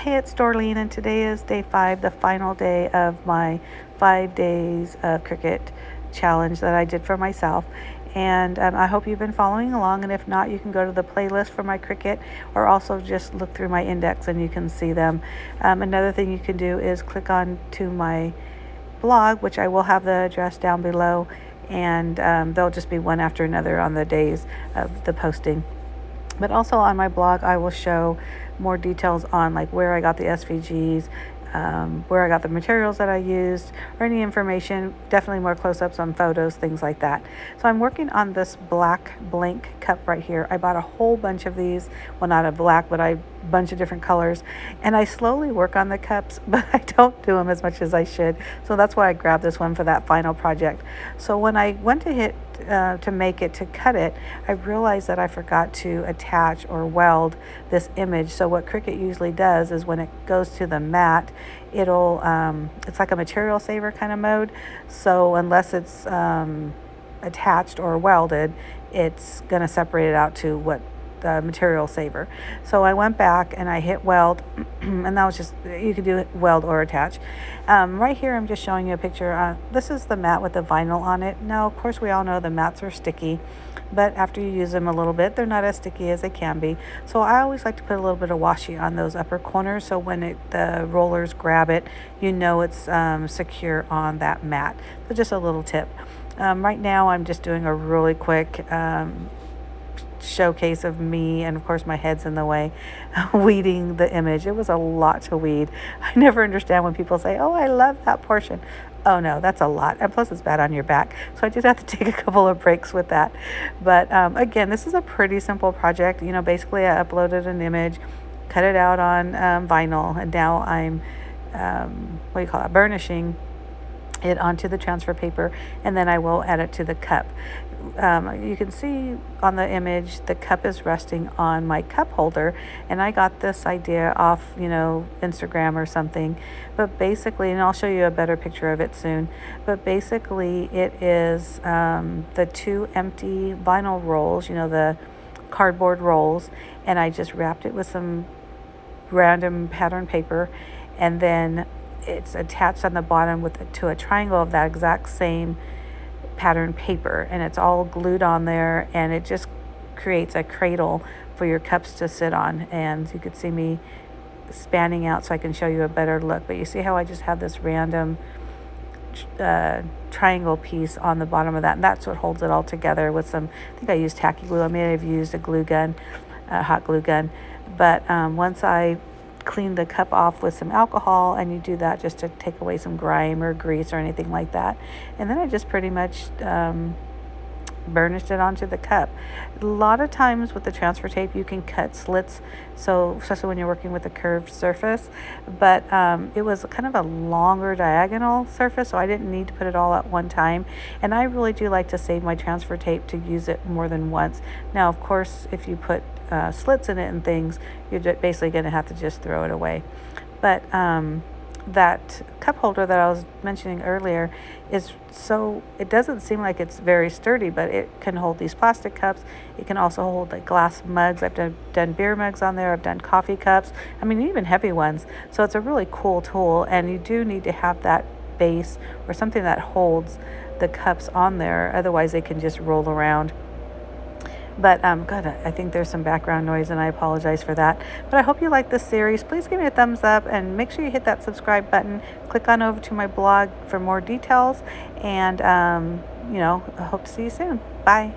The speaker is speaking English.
Hey, it's Dorleen, and today is day 5, the final day of my 5 days of Cricut challenge that I did for myself. And I hope you've been following along, and if not, you can go to the playlist for my Cricut, or also just look through my index and you can see them. Another thing you can do is click on to my blog, which I will have the address down below, and they'll just be one after another on the days of the posting. But also on my blog, I will show more details on like where I got the SVGs, where I got the materials that I used, or any information, definitely more close-ups on photos, things like that. So I'm working on this black blank cup right here. I bought a whole bunch of these, well, not a black, but a bunch of different colors, and I slowly work on the cups, but I don't do them as much as I should. So that's why I grabbed this one for that final project. So when I went to hit to cut it, I realized that I forgot to attach or weld this image. So what Cricut usually does is when it goes to the mat, it'll it's like a material saver kind of mode. So unless it's attached or welded, it's going to separate it out to what the material saver. So I went back and I hit weld, and that was just, you could do weld or attach. Right here I'm just showing you a picture. This is the mat with the vinyl on it. Now of course we all know the mats are sticky, but after you use them a little bit, they're not as sticky as they can be. So I always like to put a little bit of washi on those upper corners, so when the rollers grab it, you know it's secure on that mat. So just a little tip. Right now I'm just doing a really quick showcase of me, and of course my head's in the way, weeding the image. It was a lot to weed. I never understand when people say, oh, I love that portion. Oh no, that's a lot, and plus it's bad on your back, so I just have to take a couple of breaks with that. But again, this is a pretty simple project. You know, basically I uploaded an image, cut it out on vinyl, and now I'm burnishing it onto the transfer paper, and then I will add it to the cup. You can see on the image the cup is resting on my cup holder, and I got this idea off Instagram or something, but basically, and I'll show you a better picture of it soon, but basically it is the 2 empty vinyl rolls, the cardboard rolls, and I just wrapped it with some random pattern paper, and then it's attached on the bottom to a triangle of that exact same pattern paper, and it's all glued on there, and it just creates a cradle for your cups to sit on. And you could see me spanning out so I can show you a better look, but you see how I just have this random triangle piece on the bottom of that, and that's what holds it all together with some, I think I used tacky glue. I may have used a glue gun, a hot glue gun, but once I clean the cup off with some alcohol, and you do that just to take away some grime or grease or anything like that, and then I just pretty much burnished it onto the cup. A lot of times with the transfer tape you can cut slits, so especially when you're working with a curved surface, but it was kind of a longer diagonal surface, so I didn't need to put it all at one time, and I really do like to save my transfer tape to use it more than once. Now of course if you put slits in it and things, you're basically going to have to just throw it away. But that cup holder that I was mentioning earlier is it doesn't seem like it's very sturdy, but it can hold these plastic cups. It can also hold like glass mugs. I've done beer mugs on there. I've done coffee cups. I mean, even heavy ones. So it's a really cool tool, and you do need to have that base or something that holds the cups on there. Otherwise they can just roll around. But God, I think there's some background noise, and I apologize for that. But I hope you like this series. Please give me a thumbs up, and make sure you hit that subscribe button. Click on over to my blog for more details, and I hope to see you soon. Bye.